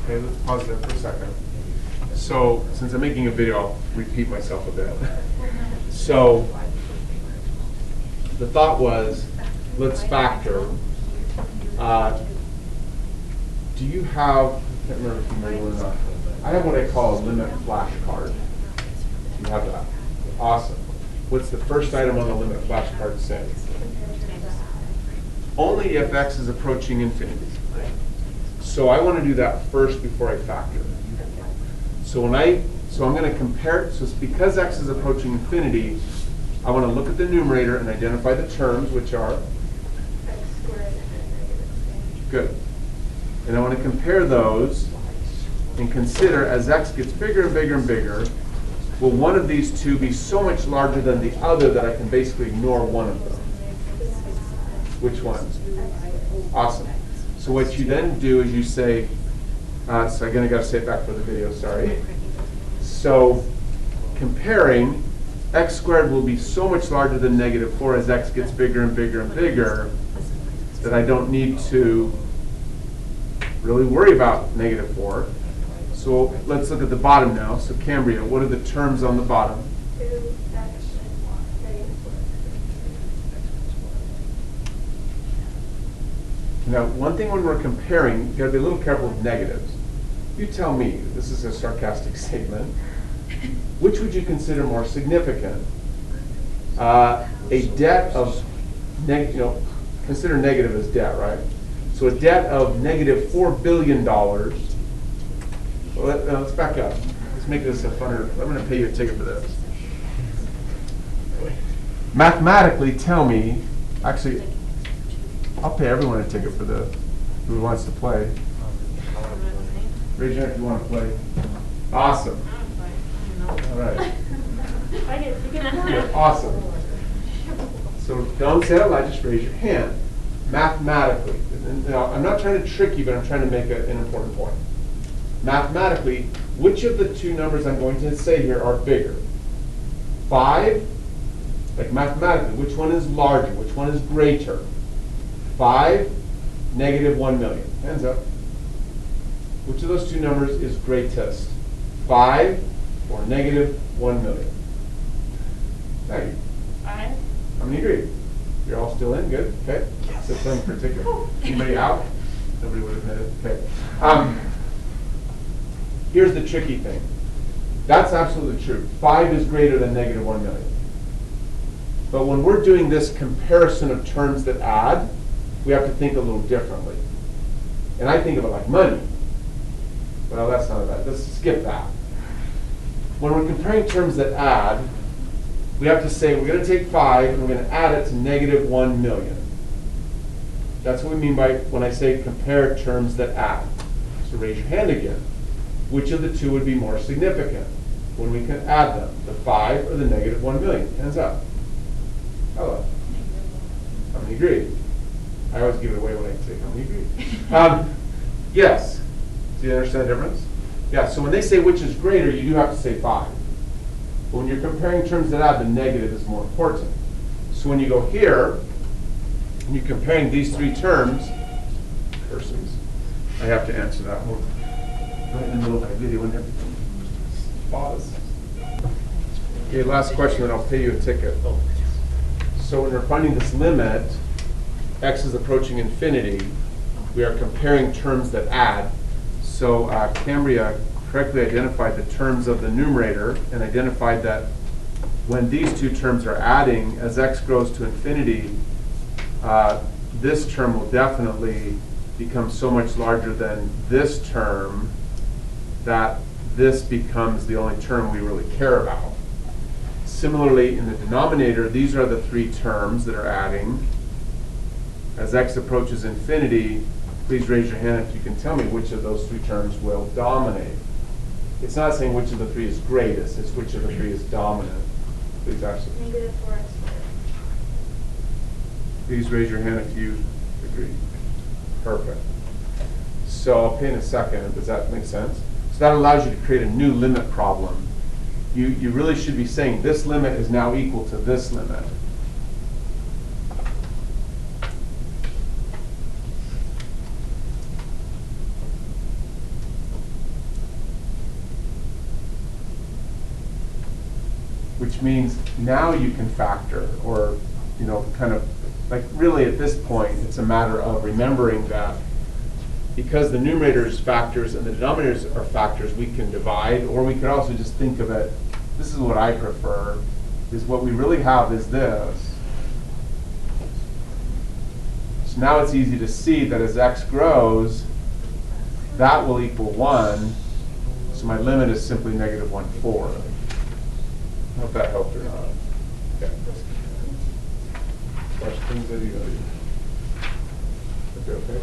Okay, let's pause there for a second. So, since I'm making a video, I'll repeat myself a bit. So, the thought was, let's factor. Do you have, I can't remember if you remember or not, I have what I call a limit flashcard. You have that. Awesome. What's the first item on the limit flashcard say? Only if x is approaching infinity. So I want to do that first before I factor. So I'm going to compare, so it's because x is approaching infinity, I want to look at the numerator and identify the terms, which are? X squared and -3. Good. And I want to compare those and consider as x gets bigger and bigger and bigger, will one of these two be so much larger than the other that I can basically ignore one of them? Which one? Awesome. So what you then do is you say, so again I got to say it back for the video, sorry. So comparing, x squared will be so much larger than -4 as x gets bigger and bigger and bigger that I don't need to really worry about -4. So let's look at the bottom now. So Cambria, what are the terms on the bottom? 2x and -4. Now, one thing when we're comparing, you've got to be a little careful with negatives. You tell me, this is a sarcastic statement, which would you consider more significant? A debt of, consider negative as debt, right? So a debt of -$4 billion. Well, let's back up. Let's make this a funner. I'm going to pay you a ticket for this. Mathematically, tell me, actually, I'll pay everyone a ticket for this, who wants to play. Raise your hand if you want to play. Awesome. All right. Yeah, awesome. So don't say it out loud, just raise your hand. Mathematically, now I'm not trying to trick you, but I'm trying to make an important point. Mathematically, which of the two numbers I'm going to say here are bigger? 5, like mathematically, which one is larger? Which one is greater? 5, -1 million. Hands up. Which of those two numbers is greatest? 5 or -1 million? Maggie. 5. How many agree? You're all still in? Good. Okay. Yes. So in particular. Anybody out? Nobody would admit it. Okay. Here's the tricky thing. That's absolutely true. 5 is greater than -1 million. But when we're doing this comparison of terms that add, we have to think a little differently. And I think of it like money. Well, that's not bad. Let's skip that. When we're comparing terms that add, we have to say we're going to take 5 and we're going to add it to -1 million. That's what we mean by when I say compare terms that add. So raise your hand again. Which of the two would be more significant when we can add them? The 5 or the -1 million? Hands up. Hello. How many agree? I always give it away when I say how many agree. Yes. Do you understand the difference? Yeah, so when they say which is greater, you do have to say 5. But when you're comparing terms that add, the negative is more important. So when you go here, and you're comparing these three terms, persons, I have to answer that one. Right in the middle of my video and everything. Pause. Okay, last question, then I'll pay you a ticket. So when we're finding this limit, x is approaching infinity, we are comparing terms that add. So Cambria correctly identified the terms of the numerator and identified that when these two terms are adding, as x grows to infinity, this term will definitely become so much larger than this term that this becomes the only term we really care about. Similarly, in the denominator, these are the three terms that are adding. As x approaches infinity, please raise your hand if you can tell me which of those three terms will dominate. It's not saying which of the three is greatest, it's which of the three is dominant. Please actually. -4x squared. Please raise your hand if you agree. Perfect. So I'll pay in a second. Does that make sense? So that allows you to create a new limit problem. You really should be saying this limit is now equal to this limit. which means now you can factor, or, you know, kind of, like really at this point, it's a matter of remembering that because the numerator is factors and the denominators are factors, we can divide, or we could also just think of it, this is what I prefer, is what we really have is this. So now it's easy to see that as x grows, that will equal 1. So my limit is simply negative 1/4. I hope that helped or not. Okay. Questions, anybody? Okay.